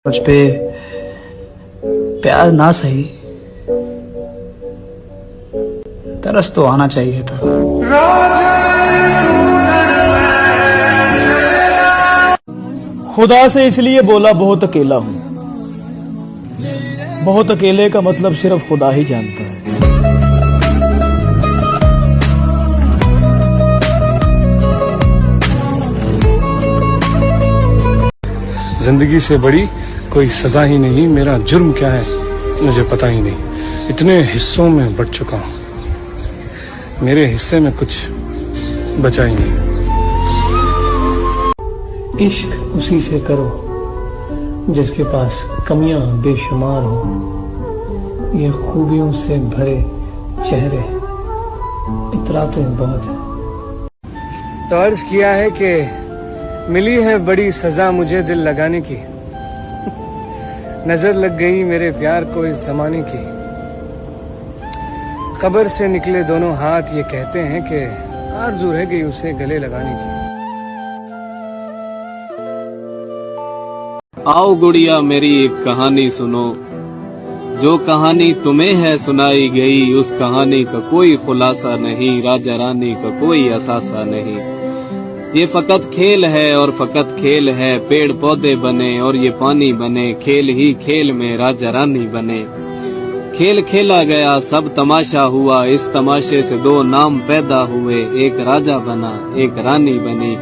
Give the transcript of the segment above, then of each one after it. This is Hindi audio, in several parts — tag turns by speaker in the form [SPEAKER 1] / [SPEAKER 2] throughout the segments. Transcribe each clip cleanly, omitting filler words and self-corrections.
[SPEAKER 1] मुझ पे प्यार ना सही, तरस तो आना चाहिए था। खुदा से इसलिए बोला बहुत अकेला हूं, बहुत अकेले का मतलब सिर्फ खुदा ही जानता है।
[SPEAKER 2] जिंदगी से बड़ी कोई सजा ही नहीं, मेरा जुर्म क्या है मुझे पता ही नहीं। इतने हिस्सों में बट चुका हूं, मेरे हिस्से में कुछ बचा ही नहीं।
[SPEAKER 1] इश्क उसी से करो जिसके पास कमियां बेशुमार हो, ये खूबियों से भरे चेहरे इतराते बहुत है।
[SPEAKER 2] तो अर्ज किया है कि मिली है बड़ी सजा मुझे दिल लगाने की, नजर लग गई मेरे प्यार को इस जमाने की। कब्र से निकले दोनों हाथ ये कहते हैं कि आरज़ू रह गई उसे गले लगाने की।
[SPEAKER 3] आओ गुड़िया मेरी एक कहानी सुनो, जो कहानी तुम्हें है सुनाई गई, उस कहानी का कोई खुलासा नहीं, राजा रानी का कोई असासा नहीं। ये फकत खेल है और फकत खेल है, पेड़ पौधे बने और ये पानी बने, खेल ही खेल में राजा रानी बने। खेल खेला गया सब तमाशा हुआ, इस तमाशे से दो नाम पैदा हुए, एक राजा बना एक रानी बनी,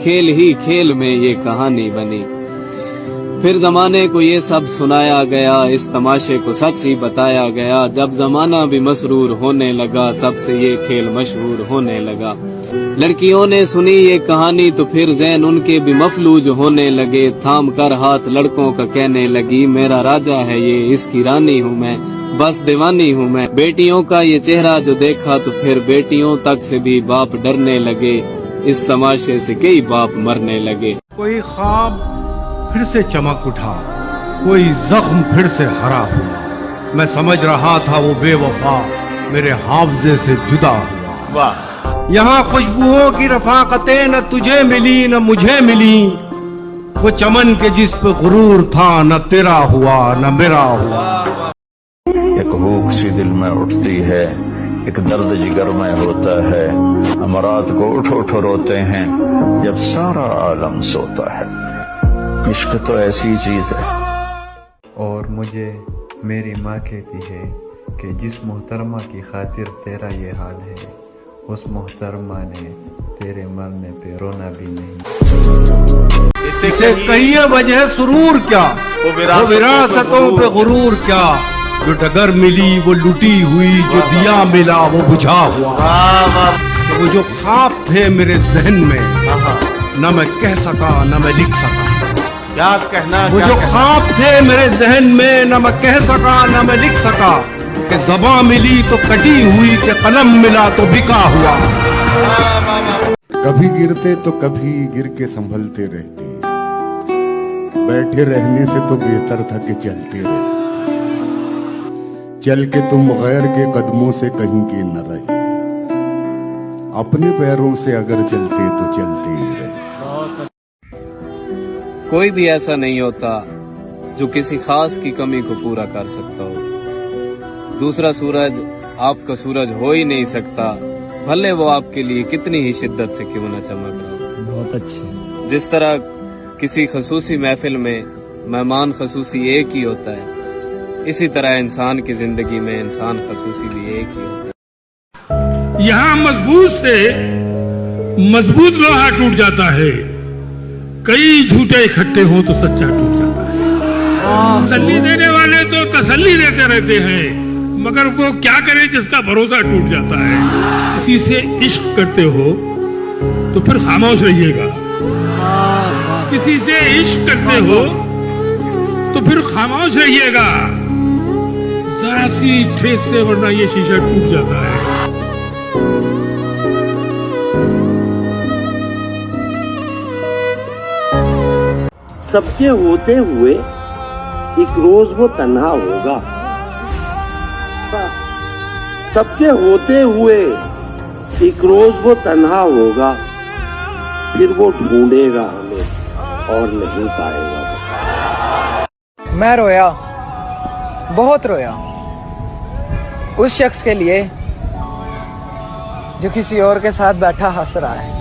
[SPEAKER 3] खेल ही खेल में ये कहानी बनी। फिर जमाने को ये सब सुनाया गया, इस तमाशे को सच ही बताया गया। जब जमाना भी मसरूर होने लगा, तब से ये खेल मशहूर होने लगा। लड़कियों ने सुनी ये कहानी तो फिर ज़हन उनके भी मफलूज होने लगे, थाम कर हाथ लड़कों का कहने लगी, मेरा राजा है ये इसकी रानी हूँ मैं, बस दीवानी हूँ मैं। बेटियों का ये चेहरा जो देखा तो फिर बेटियों तक से भी बाप डरने लगे, इस तमाशे से कई बाप मरने लगे।
[SPEAKER 4] कोई ख्वाब फिर से चमक उठा, कोई जख्म फिर से हरा हुआ, मैं समझ रहा था वो बेवफा मेरे हावजे से जुदा हुआ। वाह! यहाँ खुशबुओं की रफाकतें न तुझे मिली न मुझे मिली, वो चमन के जिस पे गुरूर था न तेरा हुआ न मेरा हुआ।
[SPEAKER 5] एक भूख सी दिल में उठती है, एक दर्द जिगर में होता है, हम रात को उठ उठ रोते हैं जब सारा आलम सोता है। इश्क तो ऐसी चीज है।
[SPEAKER 6] और मुझे मेरी माँ कहती है कि जिस मोहतरमा की खातिर तेरा ये हाल है, उस मोहतरमा ने तेरे मरने पे रोना भी नहीं।
[SPEAKER 4] इसे कहिए वजह सुरूर क्या, वो विरासतों पे गुरूर क्या, जो डगर मिली वो लुटी हुई, जो दिया मिला वो बुझा हुआ। वो जो ख्वाब थे मेरे जहन में, न मैं कह सका न मैं लिख सका। क्या कहना, वो जो ख्वाब थे मेरे जहन में, न मैं कह सका न मैं लिख सका, कि ज़बां मिली तो कटी हुई, कि कलम मिला तो बिका हुआ।
[SPEAKER 7] कभी गिरते तो कभी गिर के संभलते रहते, बैठे रहने से तो बेहतर था कि चलते रहते। चल के तुम गैर के कदमों से कहीं के न रहे, अपने पैरों से अगर चलते तो चलते ही रहे।
[SPEAKER 3] कोई भी ऐसा नहीं होता जो किसी खास की कमी को पूरा कर सकता हो। दूसरा सूरज आपका सूरज हो ही नहीं सकता, भले वो आपके लिए कितनी ही शिद्दत से क्यों न चमक रहा।
[SPEAKER 1] बहुत अच्छे। जिस
[SPEAKER 3] तरह किसी खसूसी महफिल में मेहमान खसूसी एक ही होता है, इसी तरह इंसान की जिंदगी में इंसान खसूसी भी एक ही होता है।
[SPEAKER 8] यहाँ मजबूत से मजबूत लोहा टूट जाता है, कई झूठे इकट्ठे हो तो सच्चा टूट जाता है। तसल्ली देने वाले तो तसल्ली देते रहते हैं, मगर वो क्या करे जिसका भरोसा टूट जाता है। किसी से इश्क करते हो तो फिर खामोश रहिएगा, किसी से इश्क करते हो तो फिर खामोश रहिएगा, जरा सी ठेस से, वरना ये शीशा टूट जाता है।
[SPEAKER 9] सबके होते हुए एक रोज वो तन्हा होगा, सबके होते हुए एक रोज वो तन्हा होगा, फिर वो ढूंढेगा हमें और नहीं पाएगा।
[SPEAKER 10] मैं रोया, बहुत रोया उस शख्स के लिए जो किसी और के साथ बैठा हंस रहा है।